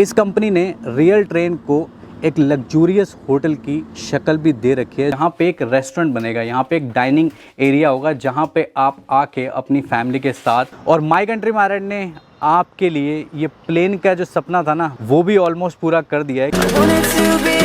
इस कंपनी ने real train को एक लग्जूरियस होटल की शक्ल भी दे रखी है। यहाँ पे एक रेस्टोरेंट बनेगा, यहाँ पे एक डाइनिंग एरिया होगा जहाँ पे आप आके अपनी फैमिली के साथ, और माई कंट्री मायराइड ने आपके लिए ये प्लेन का जो सपना था ना वो भी ऑलमोस्ट पूरा कर दिया है।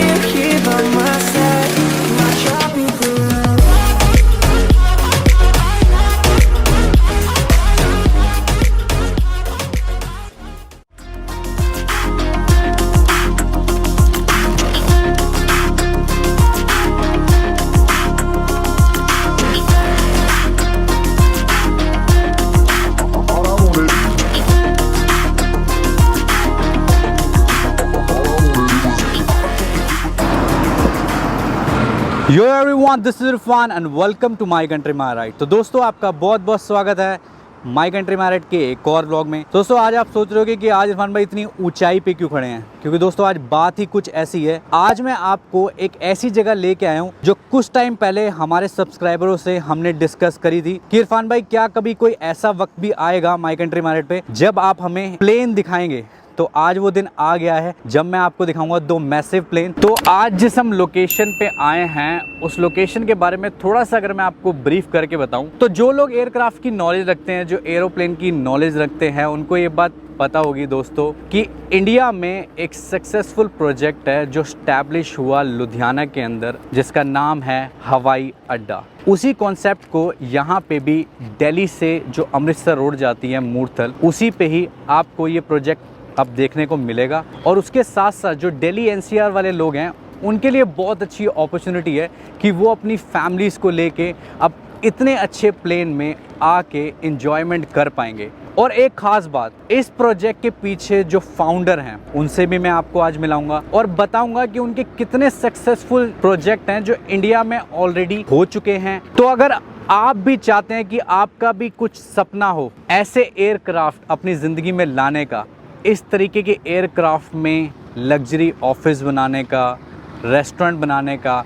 Yo everyone, this is Irfan and welcome to my country my ride. तो दोस्तों, आपका बहुत बहुत स्वागत है माई कंट्री मायराइड के एक और व्लॉग में। दोस्तों, आज आप सोच रहे होगे कि आज इरफान भाई इतनी ऊंचाई पे क्यों खड़े हैं, क्योंकि दोस्तों आज बात ही कुछ ऐसी है। आज मैं आपको एक ऐसी जगह लेके आया हूँ जो कुछ टाइम पहले हमारे सब्सक्राइबरों से हमने डिस्कस करी थी कि इरफान भाई क्या कभी कोई ऐसा वक्त भी आएगा माई कंट्री मायराइड पे जब आप हमें प्लेन दिखाएंगे। तो आज वो दिन आ गया है जब मैं आपको दिखाऊंगा दो मैसिव प्लेन। तो आज जिस हम लोकेशन पे आए हैं उस लोकेशन के बारे में थोड़ा सा अगर मैं आपको ब्रीफ करके बताऊं तो जो लोग एयरक्राफ्ट की नॉलेज रखते हैं, जो एरोप्लेन की नॉलेज रखते हैं, उनको ये बात पता होगी दोस्तों कि इंडिया में एक सक्सेसफुल प्रोजेक्ट है जो स्टैब्लिश हुआ लुधियाना के अंदर, जिसका नाम है हवाई अड्डा। उसी कॉन्सेप्ट को यहाँ पे भी दिल्ली से जो अमृतसर रोड जाती है मूर्थल, उसी पे ही आपको ये प्रोजेक्ट अब देखने को मिलेगा। और उसके साथ साथ जो दिल्ली एनसीआर वाले लोग हैं उनके लिए बहुत अच्छी अपॉर्चुनिटी है कि वो अपनी फैमिलीज़ को लेके अब इतने अच्छे प्लेन में आके एंजॉयमेंट कर पाएंगे। और एक ख़ास बात, इस प्रोजेक्ट के पीछे जो फाउंडर हैं उनसे भी मैं आपको आज मिलाऊंगा और बताऊंगा कि उनके कितने सक्सेसफुल प्रोजेक्ट हैं जो इंडिया में ऑलरेडी हो चुके हैं। तो अगर आप भी चाहते हैं कि आपका भी कुछ सपना हो ऐसे एयरक्राफ्ट अपनी ज़िंदगी में लाने का, इस तरीके के एयरक्राफ्ट में लग्जरी ऑफिस बनाने का, रेस्टोरेंट बनाने का,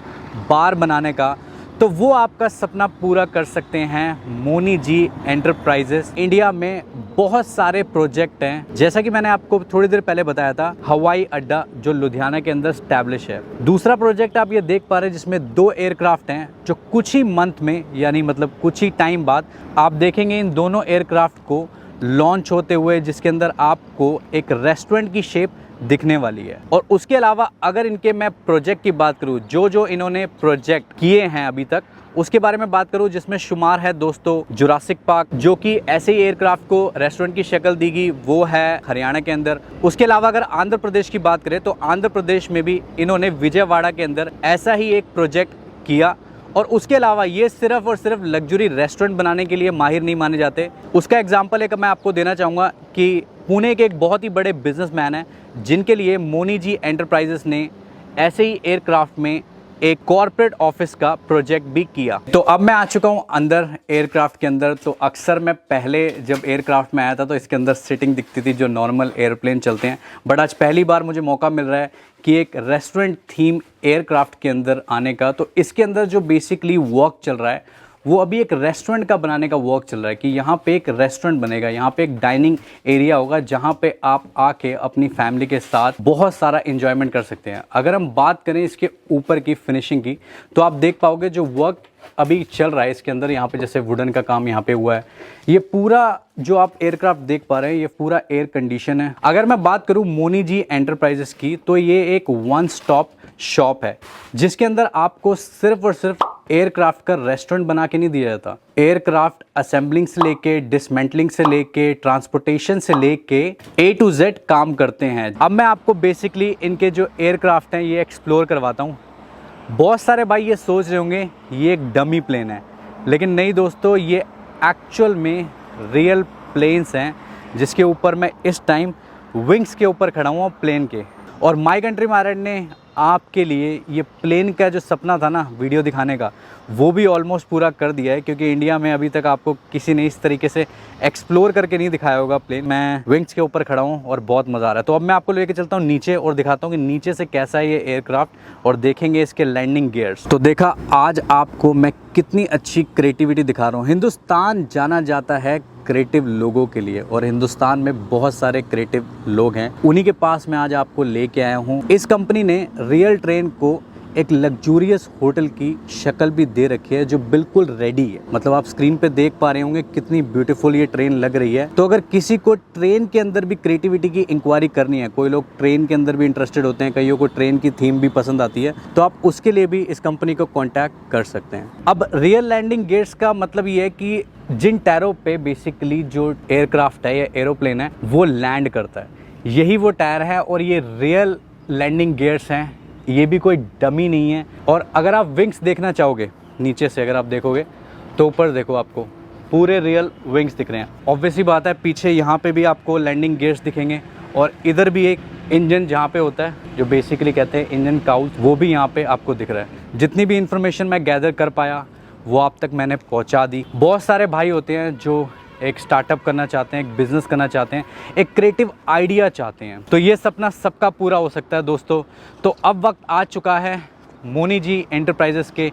बार बनाने का, तो वो आपका सपना पूरा कर सकते हैं मोनी जी एंटरप्राइजेस। इंडिया में बहुत सारे प्रोजेक्ट हैं, जैसा कि मैंने आपको थोड़ी देर पहले बताया था, हवाई अड्डा जो लुधियाना के अंदर स्टैब्लिश है। दूसरा प्रोजेक्ट आप ये देख पा रहे हैं जिसमें दो एयरक्राफ्ट हैं जो कुछ ही मंथ में, यानी मतलब कुछ ही टाइम बाद आप देखेंगे इन दोनों एयरक्राफ्ट को लॉन्च होते हुए, जिसके अंदर आपको एक रेस्टोरेंट की शेप दिखने वाली है। और उसके अलावा अगर इनके मैं प्रोजेक्ट की बात करूं, जो इन्होंने प्रोजेक्ट किए हैं अभी तक, उसके बारे में बात करूं, जिसमें शुमार है दोस्तों जुरासिक पार्क, जो कि ऐसे ही एयरक्राफ्ट को रेस्टोरेंट की शक्ल दी गई, वो है हरियाणा के अंदर। उसके अलावा अगर आंध्र प्रदेश की बात करें तो आंध्र प्रदेश में भी इन्होंने विजयवाड़ा के अंदर ऐसा ही एक प्रोजेक्ट किया। और उसके अलावा ये सिर्फ और सिर्फ लग्जरी रेस्टोरेंट बनाने के लिए माहिर नहीं माने जाते। उसका एग्जांपल एक मैं आपको देना चाहूँगा कि पुणे के एक बहुत ही बड़े बिजनेसमैन हैं जिनके लिए मोनी जी एंटरप्राइजेस ने ऐसे ही एयरक्राफ्ट में एक कॉर्पोरेट ऑफिस का प्रोजेक्ट भी किया। तो अब मैं आ चुका हूँ अंदर एयरक्राफ्ट के अंदर। तो अक्सर मैं पहले जब एयरक्राफ्ट में आया था तो इसके अंदर सीटिंग दिखती थी जो नॉर्मल एयरप्लेन चलते हैं, बट आज पहली बार मुझे मौका मिल रहा है कि एक रेस्टोरेंट थीम एयरक्राफ्ट के अंदर आने का। तो इसके अंदर जो बेसिकली वर्क चल रहा है वो अभी एक रेस्टोरेंट का बनाने का वर्क चल रहा है कि यहाँ पे एक रेस्टोरेंट बनेगा, यहाँ पे एक डाइनिंग एरिया होगा जहाँ पे आप आके अपनी फैमिली के साथ बहुत सारा एंजॉयमेंट कर सकते हैं। अगर हम बात करें इसके ऊपर की फिनिशिंग की तो आप देख पाओगे जो वर्क अभी चल रहा है इसके अंदर, यहाँ पे जैसे वुडन का काम यहाँ पे हुआ है। ये पूरा जो आप एयरक्राफ्ट देख पा रहे हैं ये पूरा एयर कंडीशन है। अगर मैं बात करूँ मोनी जी एंटरप्राइजेस की तो ये एक वन स्टॉप शॉप है जिसके अंदर आपको सिर्फ और सिर्फ एयरक्राफ्ट का रेस्टोरेंट बना के नहीं दिया जाता। एयरक्राफ्ट असेंबलिंग से लेके, डिसमेंटलिंग से लेके, ट्रांसपोर्टेशन से लेके A to Z काम करते हैं। अब मैं आपको बेसिकली इनके जो एयरक्राफ्ट हैं ये एक्सप्लोर करवाता हूँ। बहुत सारे भाई ये सोच रहे होंगे ये एक डमी प्लेन है, लेकिन नहीं दोस्तों, ये एक्चुअल में रियल प्लेन्स हैं जिसके ऊपर मैं इस टाइम विंग्स के ऊपर खड़ा हुआ प्लेन के। और माई कंट्री मायराइड ने आपके लिए ये प्लेन का जो सपना था ना वीडियो दिखाने का, वो भी ऑलमोस्ट पूरा कर दिया है, क्योंकि इंडिया में अभी तक आपको किसी ने इस तरीके से एक्सप्लोर करके नहीं दिखाया होगा प्लेन। मैं विंग्स के ऊपर खड़ा हूँ और बहुत मज़ा आ रहा है। तो अब मैं आपको लेके चलता हूँ नीचे और दिखाता हूँ कि नीचे से कैसा है ये एयरक्राफ्ट और देखेंगे इसके लैंडिंग गियर्स। तो देखा आज आपको मैं कितनी अच्छी क्रिएटिविटी दिखा रहा हूँ। हिंदुस्तान जाना जाता है क्रिएटिव लोगों के लिए, और हिंदुस्तान में बहुत सारे क्रिएटिव लोग हैं, उन्हीं के पास मैं आज आपको लेके आया हूँ। इस कंपनी ने रियल ट्रेन को एक लग्जूरियस होटल की शक्ल भी दे रखी है जो बिल्कुल रेडी है। मतलब आप स्क्रीन पे देख पा रहे होंगे कितनी ब्यूटीफुल ये ट्रेन लग रही है। तो अगर किसी को ट्रेन के अंदर भी क्रिएटिविटी की इंक्वायरी करनी है, कोई लोग ट्रेन के अंदर भी इंटरेस्टेड होते हैं, कईयों को ट्रेन की थीम भी पसंद आती है, तो आप उसके लिए भी इस कंपनी को कॉन्टैक्ट कर सकते हैं। अब रियल लैंडिंग गेट्स का मतलब ये है कि जिन टायरों पे बेसिकली जो एयरक्राफ्ट है या एरोप्लेन है वो लैंड करता है, यही वो टायर है और ये रियल लैंडिंग गियर्स हैं, ये भी कोई डमी नहीं है। और अगर आप विंग्स देखना चाहोगे नीचे से, अगर आप देखोगे तो ऊपर देखो आपको पूरे रियल विंग्स दिख रहे हैं। ऑब्वियसली बात है पीछे यहाँ पे भी आपको लैंडिंग गियर्स दिखेंगे और इधर भी एक इंजन जहाँ पे होता है जो बेसिकली कहते हैं इंजन काउच, वो भी यहाँ पे आपको दिख रहा है। जितनी भी इंफॉर्मेशन मैं गैदर कर पाया वो आप तक मैंने पहुँचा दी। बहुत सारे भाई होते हैं जो एक स्टार्टअप करना चाहते हैं, एक बिज़नेस करना चाहते हैं, एक क्रिएटिव आइडिया चाहते हैं, तो ये सपना सबका पूरा हो सकता है दोस्तों। तो अब वक्त आ चुका है मोनी जी एंटरप्राइजेस के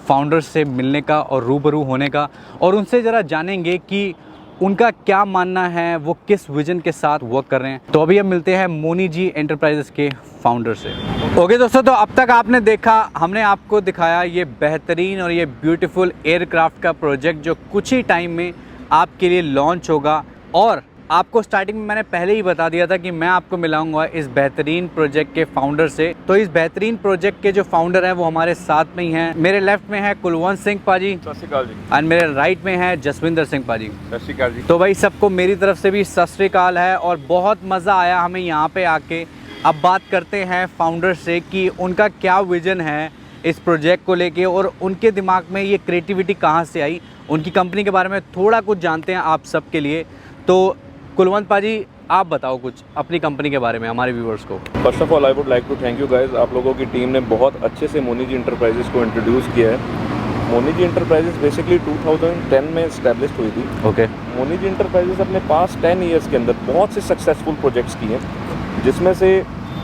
फाउंडर्स से मिलने का और रूबरू होने का, और उनसे ज़रा जानेंगे कि उनका क्या मानना है, वो किस विजन के साथ वर्क कर रहे हैं। तो अभी हम मिलते हैं मोनी जी एंटरप्राइजेस के फाउंडर से। ओके दोस्तों, तो अब तक आपने देखा, हमने आपको दिखाया ये बेहतरीन और ये ब्यूटीफुल एयरक्राफ्ट का प्रोजेक्ट जो कुछ ही टाइम में आपके लिए लॉन्च होगा। और आपको स्टार्टिंग में मैंने पहले ही बता दिया था कि मैं आपको मिलाऊंगा इस बेहतरीन प्रोजेक्ट के फाउंडर से। तो इस बेहतरीन प्रोजेक्ट के जो फाउंडर हैं वो हमारे साथ में ही हैं। मेरे लेफ्ट में है कुलवंत सिंह पाजी, सत श्री अकाल जी, और मेरे राइट में है जसविंदर सिंह पाजी। सत श्री अकाल जी। तो भाई सबको मेरी तरफ से भी सत श्री अकाल है और बहुत मज़ा आया हमें यहाँ पे आके। अब बात करते हैं फाउंडर से कि उनका क्या विजन है इस प्रोजेक्ट को लेके और उनके दिमाग में ये क्रिएटिविटी कहाँ से आई, उनकी कंपनी के बारे में थोड़ा कुछ जानते हैं आप सबके लिए। तो कुलवंत पाजी आप बताओ कुछ अपनी कंपनी के बारे में हमारे व्यूअर्स को। First of all I would like to thank you guys, आप लोगों की टीम ने बहुत अच्छे से मोनी जी इंटरप्राइजेस को इंट्रोड्यूस किया है। मोनी जी इंटरप्राइजेस बेसिकली 2010 में इस्टेब्लिश हुई थी। ओके। मोनी जी इंटरप्राइजेस अपने पास 10 ईयर्स के अंदर बहुत से सक्सेसफुल प्रोजेक्ट्स किए हैं, जिसमें से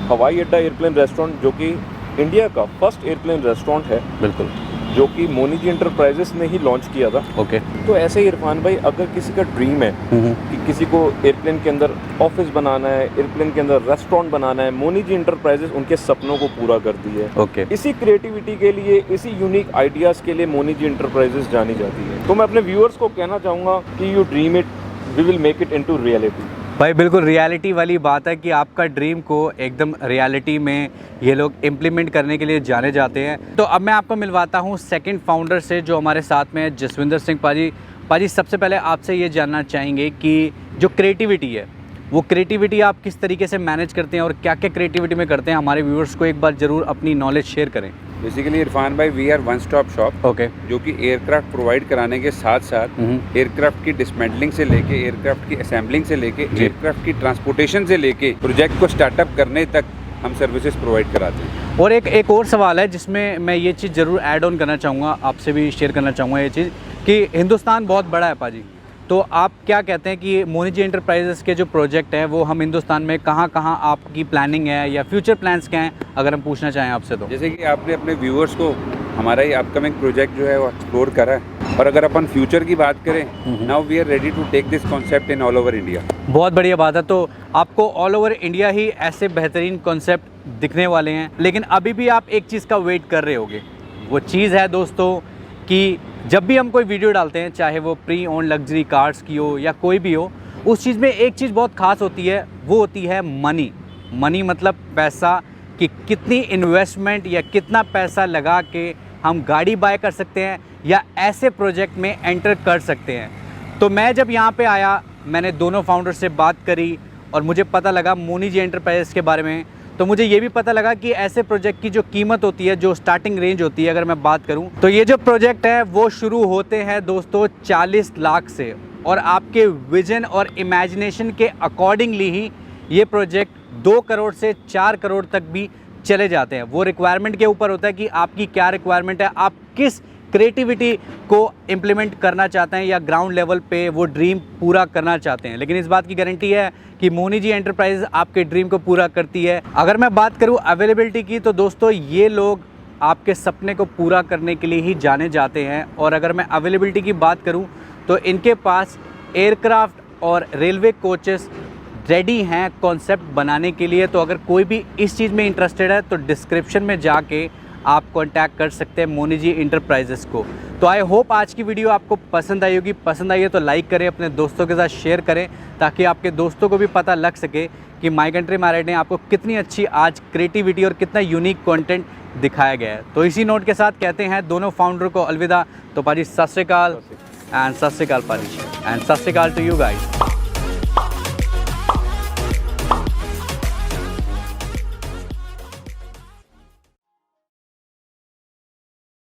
हवाई अड्डा एयरप्लेन रेस्टोरेंट जो कि इंडिया का फर्स्ट एयरप्लेन रेस्टोरेंट है, बिल्कुल, जो कि मोनी जी इंटरप्राइजेस ने ही लॉन्च किया था। ओके। तो ऐसे ही इरफान भाई, अगर किसी का ड्रीम है कि किसी को एयरप्लेन के अंदर ऑफिस बनाना है, एयरप्लेन के अंदर रेस्टोरेंट बनाना है, मोनी जी इंटरप्राइजेस उनके सपनों को पूरा करती है। ओके। इसी क्रिएटिविटी के लिए, इसी यूनिक आइडियाज़ के लिए मोनी जी इंटरप्राइजेस जानी जाती है। तो मैं अपने व्यूअर्स को कहना चाहूँगा कि you dream it, we will make it into reality. भाई बिल्कुल रियलिटी वाली बात है कि आपका ड्रीम को एकदम रियलिटी में ये लोग इम्प्लीमेंट करने के लिए जाने जाते हैं। तो अब मैं आपको मिलवाता हूँ सेकंड फाउंडर से जो हमारे साथ में है, जसविंदर सिंह पाजी। पाजी सबसे पहले आपसे ये जानना चाहेंगे कि जो क्रिएटिविटी है वो क्रिएटिविटी आप किस तरीके से मैनेज करते हैं और क्या क्या क्रिएटिविटी में करते हैं, हमारे व्यूअर्स को एक बार ज़रूर अपनी नॉलेज शेयर करें। बेसिकली इरफान भाई, we are one stop shop. Okay. जो कि एयरक्राफ्ट प्रोवाइड कराने के साथ साथ एयरक्राफ्ट की डिसमेंटलिंग से लेके, एयरक्राफ्ट की असेंबलिंग से लेके, एयरक्राफ्ट की ट्रांसपोर्टेशन से लेके प्रोजेक्ट को स्टार्टअप करने तक हम सर्विसेज प्रोवाइड कराते हैं। और एक और सवाल है जिसमें मैं ये चीज़ ज़रूर ऐड ऑन करना चाहूँगा, आपसे भी शेयर करना चाहूँगा ये चीज़ कि हिंदुस्तान बहुत बड़ा है पाजी, तो आप क्या कहते हैं कि मोनी जी एंटरप्राइजेस के जो प्रोजेक्ट हैं वो हम हिंदुस्तान में कहाँ कहाँ आपकी प्लानिंग है या फ्यूचर प्लान्स क्या हैं, अगर हम पूछना चाहें आपसे तो? जैसे कि आपने अपने व्यूअर्स को हमारा ये अपकमिंग प्रोजेक्ट जो है वो एक्सप्लोर करा है, और अगर अपन फ्यूचर की बात करें, now we are ready to take this concept in all over India. बहुत बढ़िया बात है। तो आपको ऑल ओवर इंडिया ही ऐसे बेहतरीन कॉन्सेप्ट दिखने वाले हैं, लेकिन अभी भी आप एक चीज़ का वेट कर रहे होगे। वो चीज़ है दोस्तों कि जब भी हम कोई वीडियो डालते हैं, चाहे वो प्री ओन लग्जरी कार्स की हो या कोई भी हो, उस चीज़ में एक चीज़ बहुत ख़ास होती है, वो होती है मनी। मनी मतलब पैसा, कि कितनी इन्वेस्टमेंट या कितना पैसा लगा के हम गाड़ी बाय कर सकते हैं या ऐसे प्रोजेक्ट में एंटर कर सकते हैं। तो मैं जब यहाँ पे आया, मैंने दोनों फाउंडर से बात करी और मुझे पता लगा मोनी जी एंटरप्राइजेस के बारे में, तो मुझे ये भी पता लगा कि ऐसे प्रोजेक्ट की जो कीमत होती है, जो स्टार्टिंग रेंज होती है, अगर मैं बात करूं, तो ये जो प्रोजेक्ट है वो शुरू होते हैं दोस्तों 40 लाख से, और आपके विजन और इमेजिनेशन के अकॉर्डिंगली ही ये प्रोजेक्ट 2 करोड़ से 4 करोड़ तक भी चले जाते हैं। वो रिक्वायरमेंट के ऊपर होता है कि आपकी क्या रिक्वायरमेंट है, आप किस क्रिएटिविटी को इम्प्लीमेंट करना चाहते हैं या ग्राउंड लेवल पे वो ड्रीम पूरा करना चाहते हैं। लेकिन इस बात की गारंटी है कि मोनी जी एंटरप्राइज आपके ड्रीम को पूरा करती है। अगर मैं बात करूं अवेलेबिलिटी की, तो दोस्तों ये लोग आपके सपने को पूरा करने के लिए ही जाने जाते हैं। और अगर मैं अवेलेबिलिटी की बात करूं तो इनके पास एयरक्राफ्ट और रेलवे कोचेस रेडी हैं कॉन्सेप्ट बनाने के लिए। तो अगर कोई भी इस चीज़ में इंटरेस्टेड है तो डिस्क्रिप्शन में जाके आप कांटेक्ट कर सकते हैं मोनी जी इंटरप्राइजेस को। तो आई होप आज की वीडियो आपको पसंद आई होगी। पसंद आई है तो लाइक करें, अपने दोस्तों के साथ शेयर करें, ताकि आपके दोस्तों को भी पता लग सके कि माई कंट्री माय राइड ने आपको कितनी अच्छी आज क्रिएटिविटी और कितना यूनिक कंटेंट दिखाया गया है। तो इसी नोट के साथ कहते हैं दोनों फाउंडर को अलविदा। तो पाजी सत श्री अकाल एंड सत श्री अकाल पाजी एंड सत श्री अकाल टू यू गाइस।